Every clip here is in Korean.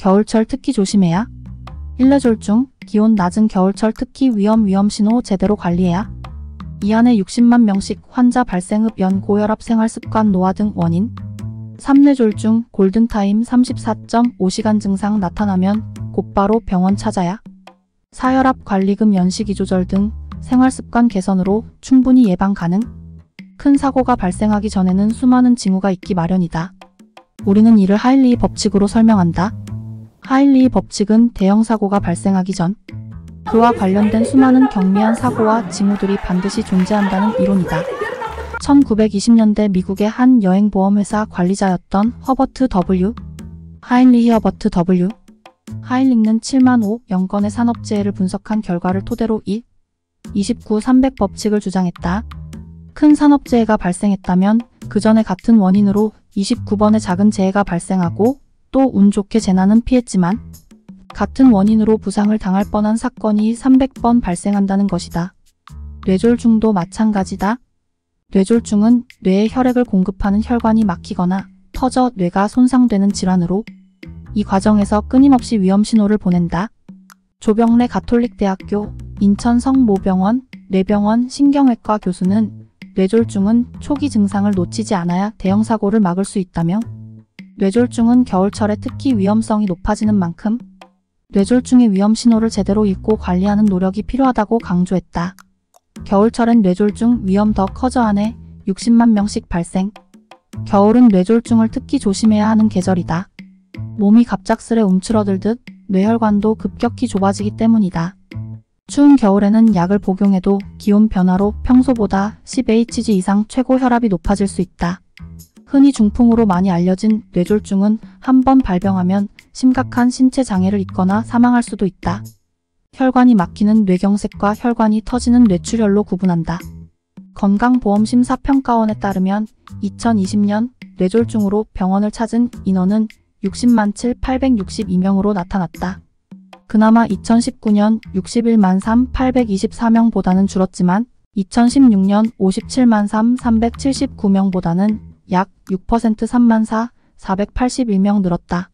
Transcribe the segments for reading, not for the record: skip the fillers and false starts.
겨울철 특히 조심해야. 일례졸중, 기온 낮은 겨울철 특히 위험신호 제대로 관리해야. 이 안에 60만 명씩 환자 발생읍 연 고혈압 생활습관 노화 등 원인. 3뇌졸중 골든타임 34.5시간 증상 나타나면 곧바로 병원 찾아야. 4혈압 관리금 연식이 조절 등 생활습관 개선으로 충분히 예방 가능. 큰 사고가 발생하기 전에는 수많은 징후가 있기 마련이다. 우리는 이를 하일리히 법칙으로 설명한다. 하일리히 법칙은 대형 사고가 발생하기 전 그와 관련된 수많은 경미한 사고와 징후들이 반드시 존재한다는 이론이다. 1920년대 미국의 한 여행보험회사 관리자였던 허버트 W. 하일리히 허버트 W. 하일리는 7만 5,000건의 산업재해를 분석한 결과를 토대로 29-300 법칙을 주장했다. 큰 산업재해가 발생했다면 그 전에 같은 원인으로 29번의 작은 재해가 발생하고 또 운 좋게 재난은 피했지만 같은 원인으로 부상을 당할 뻔한 사건이 300번 발생한다는 것이다. 뇌졸중도 마찬가지다. 뇌졸중은 뇌에 혈액을 공급하는 혈관이 막히거나 터져 뇌가 손상되는 질환으로 이 과정에서 끊임없이 위험신호를 보낸다. 조병래 가톨릭대학교 인천 성모병원 뇌병원 신경외과 교수는 뇌졸중은 초기 증상을 놓치지 않아야 대형 사고를 막을 수 있다며 뇌졸중은 겨울철에 특히 위험성이 높아지는 만큼 뇌졸중의 위험신호를 제대로 읽고 관리하는 노력이 필요하다고 강조했다. 겨울철엔 뇌졸중 위험 더 커져 안에 60만 명씩 발생. 겨울은 뇌졸중을 특히 조심해야 하는 계절이다. 몸이 갑작스레 움츠러들듯 뇌혈관도 급격히 좁아지기 때문이다. 추운 겨울에는 약을 복용해도 기온 변화로 평소보다 10Hg 이상 최고 혈압이 높아질 수 있다. 흔히 중풍으로 많이 알려진 뇌졸중은 한 번 발병하면 심각한 신체 장애를 입거나 사망할 수도 있다. 혈관이 막히는 뇌경색과 혈관이 터지는 뇌출혈로 구분한다. 건강보험심사평가원에 따르면 2020년 뇌졸중으로 병원을 찾은 인원은 60만 7,862명으로 나타났다. 그나마 2019년 61만 3,824명보다는 줄었지만 2016년 57만 3,379명보다는 약 6% 3만 4,481명 늘었다.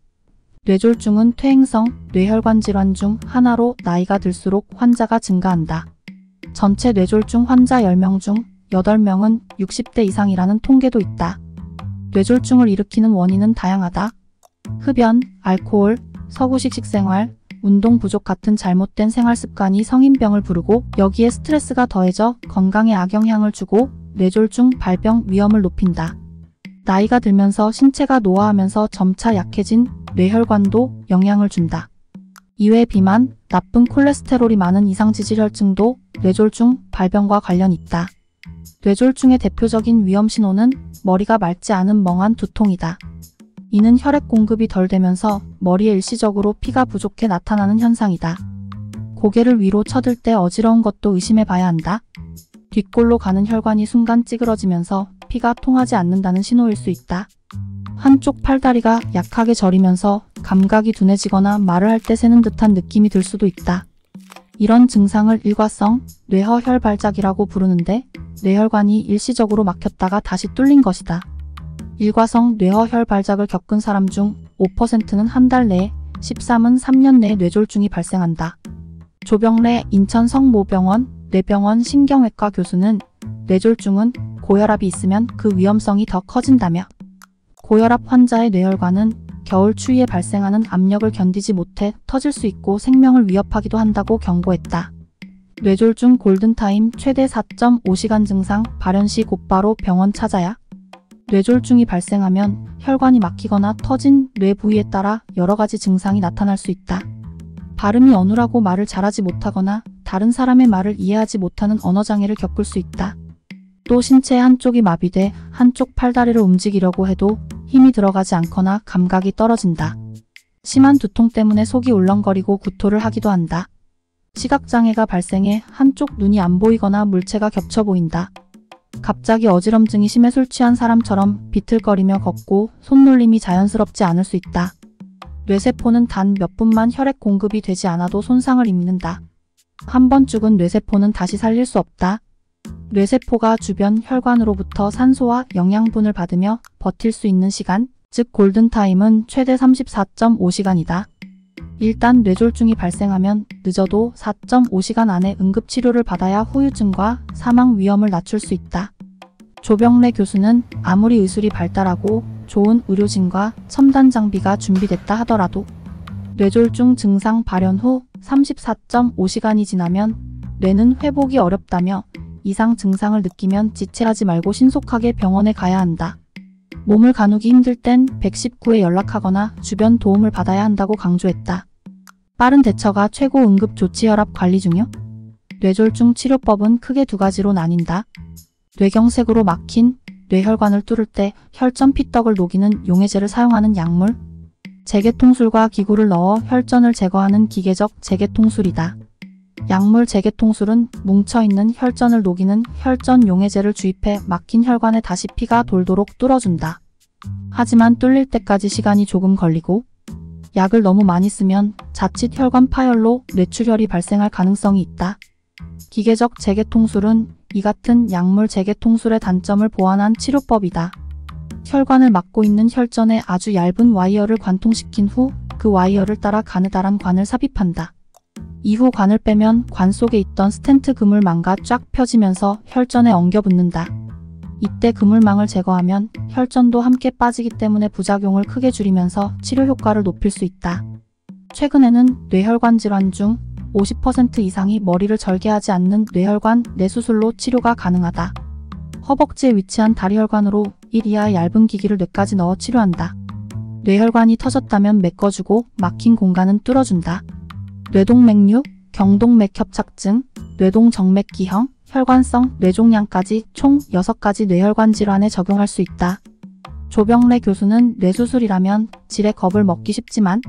뇌졸중은 퇴행성 뇌혈관 질환 중 하나로 나이가 들수록 환자가 증가한다. 전체 뇌졸중 환자 10명 중 8명은 60대 이상이라는 통계도 있다. 뇌졸중을 일으키는 원인은 다양하다. 흡연, 알코올, 서구식 식생활, 운동 부족 같은 잘못된 생활 습관이 성인병을 부르고 여기에 스트레스가 더해져 건강에 악영향을 주고 뇌졸중 발병 위험을 높인다. 나이가 들면서 신체가 노화하면서 점차 약해진 뇌혈관도 영향을 준다. 이외 비만, 나쁜 콜레스테롤이 많은 이상지질혈증도 뇌졸중 발병과 관련이 있다. 뇌졸중의 대표적인 위험신호는 머리가 맑지 않은 멍한 두통이다. 이는 혈액 공급이 덜 되면서 머리에 일시적으로 피가 부족해 나타나는 현상이다. 고개를 위로 쳐들 때 어지러운 것도 의심해 봐야 한다. 뒷골로 가는 혈관이 순간 찌그러지면서 피가 통하지 않는다는 신호일 수 있다. 한쪽 팔다리가 약하게 저리면서 감각이 둔해지거나 말을 할 때 새는 듯한 느낌이 들 수도 있다. 이런 증상을 일과성 뇌허혈발작이라고 부르는데 뇌혈관이 일시적으로 막혔다가 다시 뚫린 것이다. 일과성 뇌허혈발작을 겪은 사람 중 5%는 한 달 내에, 13은 3년 내에 뇌졸중이 발생한다. 조병래 인천 성모병원 뇌병원 신경외과 교수는 뇌졸중은 고혈압이 있으면 그 위험성이 더 커진다며 고혈압 환자의 뇌혈관은 겨울 추위에 발생하는 압력을 견디지 못해 터질 수 있고 생명을 위협하기도 한다고 경고했다. 뇌졸중 골든타임 최대 4.5시간 증상 발현 시 곧바로 병원 찾아야. 뇌졸중이 발생하면 혈관이 막히거나 터진 뇌 부위에 따라 여러 가지 증상이 나타날 수 있다. 발음이 어눌하고 말을 잘하지 못하거나 다른 사람의 말을 이해하지 못하는 언어장애를 겪을 수 있다. 또 신체의 한쪽이 마비돼 한쪽 팔다리를 움직이려고 해도 힘이 들어가지 않거나 감각이 떨어진다. 심한 두통 때문에 속이 울렁거리고 구토를 하기도 한다. 시각장애가 발생해 한쪽 눈이 안 보이거나 물체가 겹쳐 보인다. 갑자기 어지럼증이 심해 술 취한 사람처럼 비틀거리며 걷고 손놀림이 자연스럽지 않을 수 있다. 뇌세포는 단 몇 분만 혈액 공급이 되지 않아도 손상을 입는다. 한 번 죽은 뇌세포는 다시 살릴 수 없다. 뇌세포가 주변 혈관으로부터 산소와 영양분을 받으며 버틸 수 있는 시간, 즉 골든타임은 최대 34.5시간이다. 일단 뇌졸중이 발생하면 늦어도 4.5시간 안에 응급치료를 받아야 후유증과 사망 위험을 낮출 수 있다. 조병래 교수는 아무리 의술이 발달하고 좋은 의료진과 첨단 장비가 준비됐다 하더라도 뇌졸중 증상 발현 후 34.5시간이 지나면 뇌는 회복이 어렵다며 이상 증상을 느끼면 지체하지 말고 신속하게 병원에 가야 한다. 몸을 가누기 힘들 땐 119에 연락하거나 주변 도움을 받아야 한다고 강조했다. 빠른 대처가 최고 응급조치 혈압 관리 중요. 뇌졸중 치료법은 크게 두 가지로 나뉜다. 뇌경색으로 막힌 뇌혈관을 뚫을 때 혈전 피떡을 녹이는 용해제를 사용하는 약물, 재개통술과 기구를 넣어 혈전을 제거하는 기계적 재개통술이다. 약물 재개통술은 뭉쳐있는 혈전을 녹이는 혈전 용해제를 주입해 막힌 혈관에 다시 피가 돌도록 뚫어준다. 하지만 뚫릴 때까지 시간이 조금 걸리고 약을 너무 많이 쓰면 자칫 혈관 파열로 뇌출혈이 발생할 가능성이 있다. 기계적 재개통술은 이 같은 약물 재개통술의 단점을 보완한 치료법이다. 혈관을 막고 있는 혈전에 아주 얇은 와이어를 관통시킨 후 그 와이어를 따라 가느다란 관을 삽입한다. 이후 관을 빼면 관 속에 있던 스텐트 그물망과 쫙 펴지면서 혈전에 엉겨 붙는다. 이때 그물망을 제거하면 혈전도 함께 빠지기 때문에 부작용을 크게 줄이면서 치료 효과를 높일 수 있다. 최근에는 뇌혈관 질환 중 50% 이상이 머리를 절개하지 않는 뇌혈관 내수술로 치료가 가능하다. 허벅지에 위치한 다리혈관으로 1 이하 얇은 기기를 뇌까지 넣어 치료한다. 뇌혈관이 터졌다면 메꿔주고 막힌 공간은 뚫어준다. 뇌동맥류, 경동맥 협착증, 뇌동정맥기형, 혈관성 뇌종양까지 총 6가지 뇌혈관 질환에 적용할 수 있다. 조병래 교수는 뇌수술이라면 질에 겁을 먹기 쉽지만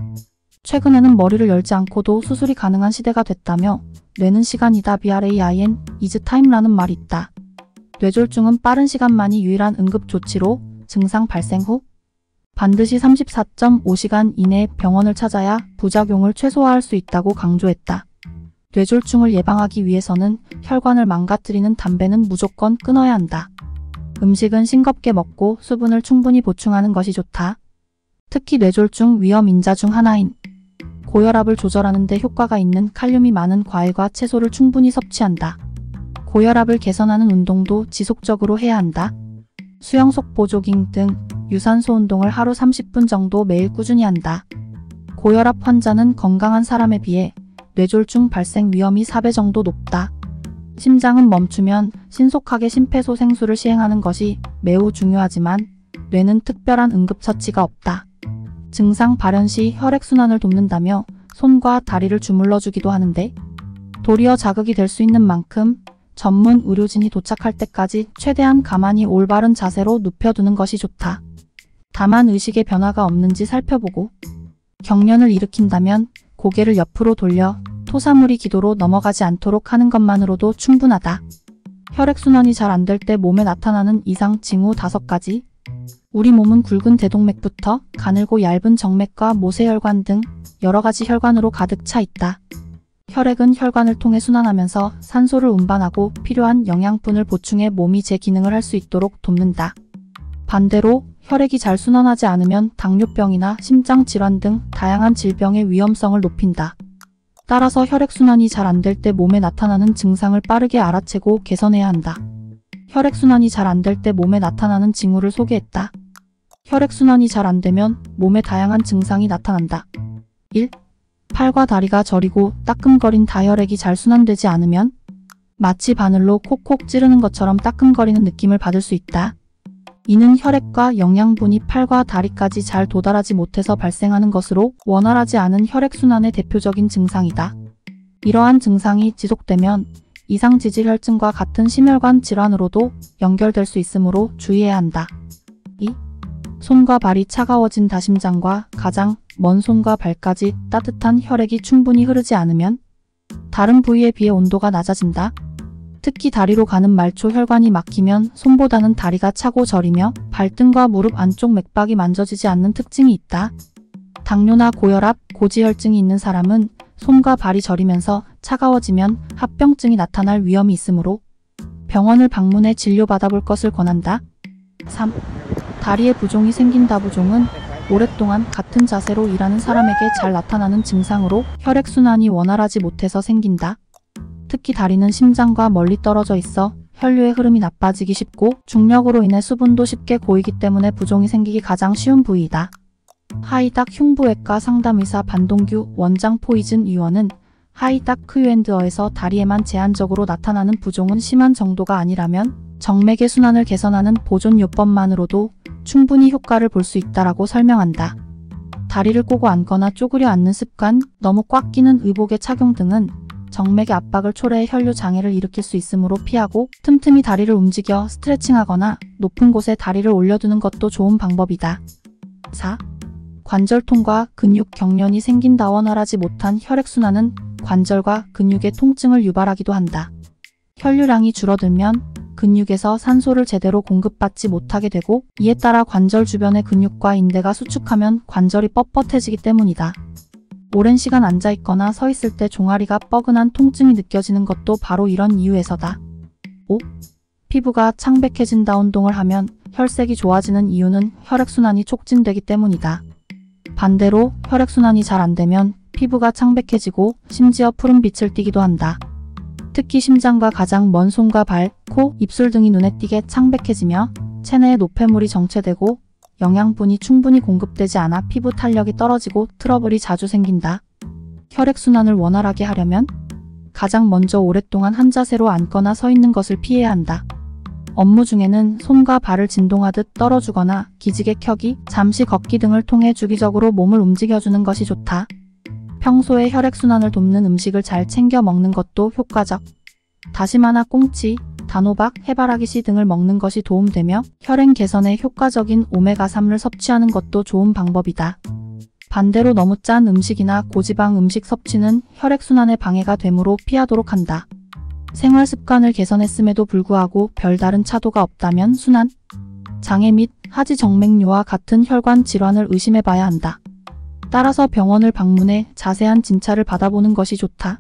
최근에는 머리를 열지 않고도 수술이 가능한 시대가 됐다며 뇌는 시간이다 BRAIN is time라는 말이 있다. 뇌졸중은 빠른 시간만이 유일한 응급조치로 증상 발생 후 반드시 34.5시간 이내에 병원을 찾아야 부작용을 최소화할 수 있다고 강조했다. 뇌졸중을 예방하기 위해서는 혈관을 망가뜨리는 담배는 무조건 끊어야 한다. 음식은 싱겁게 먹고 수분을 충분히 보충하는 것이 좋다. 특히 뇌졸중 위험 인자 중 하나인 고혈압을 조절하는 데 효과가 있는 칼륨이 많은 과일과 채소를 충분히 섭취한다. 고혈압을 개선하는 운동도 지속적으로 해야 한다. 수영 속보 조깅 등 유산소 운동을 하루 30분 정도 매일 꾸준히 한다. 고혈압 환자는 건강한 사람에 비해 뇌졸중 발생 위험이 4배 정도 높다. 심장은 멈추면 신속하게 심폐소생술을 시행하는 것이 매우 중요하지만 뇌는 특별한 응급처치가 없다. 증상 발현 시 혈액순환을 돕는다며 손과 다리를 주물러 주기도 하는데 도리어 자극이 될 수 있는 만큼 전문 의료진이 도착할 때까지 최대한 가만히 올바른 자세로 눕혀두는 것이 좋다. 다만 의식의 변화가 없는지 살펴보고 경련을 일으킨다면 고개를 옆으로 돌려 토사물이 기도로 넘어가지 않도록 하는 것만으로도 충분하다. 혈액순환이 잘 안 될 때 몸에 나타나는 이상 징후 5가지. 우리 몸은 굵은 대동맥부터 가늘고 얇은 정맥과 모세혈관 등 여러 가지 혈관으로 가득 차 있다. 혈액은 혈관을 통해 순환하면서 산소를 운반하고 필요한 영양분을 보충해 몸이 제 기능을 할 수 있도록 돕는다. 반대로 혈액이 잘 순환하지 않으면 당뇨병이나 심장질환 등 다양한 질병의 위험성을 높인다. 따라서 혈액순환이 잘 안 될 때 몸에 나타나는 증상을 빠르게 알아채고 개선해야 한다. 혈액순환이 잘 안 될 때 몸에 나타나는 징후를 소개했다. 혈액순환이 잘 안 되면 몸에 다양한 증상이 나타난다. 1. 팔과 다리가 저리고 따끔거린 다혈액이 잘 순환되지 않으면 마치 바늘로 콕콕 찌르는 것처럼 따끔거리는 느낌을 받을 수 있다. 이는 혈액과 영양분이 팔과 다리까지 잘 도달하지 못해서 발생하는 것으로 원활하지 않은 혈액순환의 대표적인 증상이다. 이러한 증상이 지속되면 이상지질혈증과 같은 심혈관 질환으로도 연결될 수 있으므로 주의해야 한다. 2. 손과 발이 차가워진다. 심장과 가장 먼 손과 발까지 따뜻한 혈액이 충분히 흐르지 않으면 다른 부위에 비해 온도가 낮아진다. 특히 다리로 가는 말초 혈관이 막히면 손보다는 다리가 차고 저리며 발등과 무릎 안쪽 맥박이 만져지지 않는 특징이 있다. 당뇨나 고혈압, 고지혈증이 있는 사람은 손과 발이 저리면서 차가워지면 합병증이 나타날 위험이 있으므로 병원을 방문해 진료받아볼 것을 권한다. 3. 다리에 부종이 생긴다. 부종은 오랫동안 같은 자세로 일하는 사람에게 잘 나타나는 증상으로 혈액순환이 원활하지 못해서 생긴다. 특히 다리는 심장과 멀리 떨어져 있어 혈류의 흐름이 나빠지기 쉽고 중력으로 인해 수분도 쉽게 고이기 때문에 부종이 생기기 가장 쉬운 부위이다. 하이닥 흉부외과 상담의사 반동규 원장 포이즌 의원은 하이닥 큐앤드어에서 다리에만 제한적으로 나타나는 부종은 심한 정도가 아니라면 정맥의 순환을 개선하는 보존요법만으로도 충분히 효과를 볼 수 있다라고 설명한다. 다리를 꼬고 앉거나 쪼그려 앉는 습관, 너무 꽉 끼는 의복의 착용 등은 정맥의 압박을 초래해 혈류 장애를 일으킬 수 있으므로 피하고 틈틈이 다리를 움직여 스트레칭하거나 높은 곳에 다리를 올려두는 것도 좋은 방법이다. 4. 관절통과 근육 경련이 생긴다. 원활하지 못한 혈액순환은 관절과 근육의 통증을 유발하기도 한다. 혈류량이 줄어들면 근육에서 산소를 제대로 공급받지 못하게 되고 이에 따라 관절 주변의 근육과 인대가 수축하면 관절이 뻣뻣해지기 때문이다. 오랜 시간 앉아있거나 서있을 때 종아리가 뻐근한 통증이 느껴지는 것도 바로 이런 이유에서다. 5. 피부가 창백해진다. 운동을 하면 혈색이 좋아지는 이유는 혈액순환이 촉진되기 때문이다. 반대로 혈액순환이 잘 안되면 피부가 창백해지고 심지어 푸른 빛을 띠기도 한다. 특히 심장과 가장 먼 손과 발, 코, 입술 등이 눈에 띄게 창백해지며 체내에 노폐물이 정체되고 영양분이 충분히 공급되지 않아 피부 탄력이 떨어지고 트러블이 자주 생긴다. 혈액순환을 원활하게 하려면 가장 먼저 오랫동안 한 자세로 앉거나 서 있는 것을 피해야 한다. 업무 중에는 손과 발을 진동하듯 떨어주거나 기지개 켜기, 잠시 걷기 등을 통해 주기적으로 몸을 움직여주는 것이 좋다. 평소에 혈액순환을 돕는 음식을 잘 챙겨 먹는 것도 효과적. 다시마나 꽁치, 단호박, 해바라기 씨 등을 먹는 것이 도움되며 혈행 개선에 효과적인 오메가3를 섭취하는 것도 좋은 방법이다. 반대로 너무 짠 음식이나 고지방 음식 섭취는 혈액순환에 방해가 되므로 피하도록 한다. 생활 습관을 개선했음에도 불구하고 별다른 차도가 없다면 순환, 장애 및 하지정맥류와 같은 혈관 질환을 의심해 봐야 한다. 따라서 병원을 방문해 자세한 진찰을 받아보는 것이 좋다.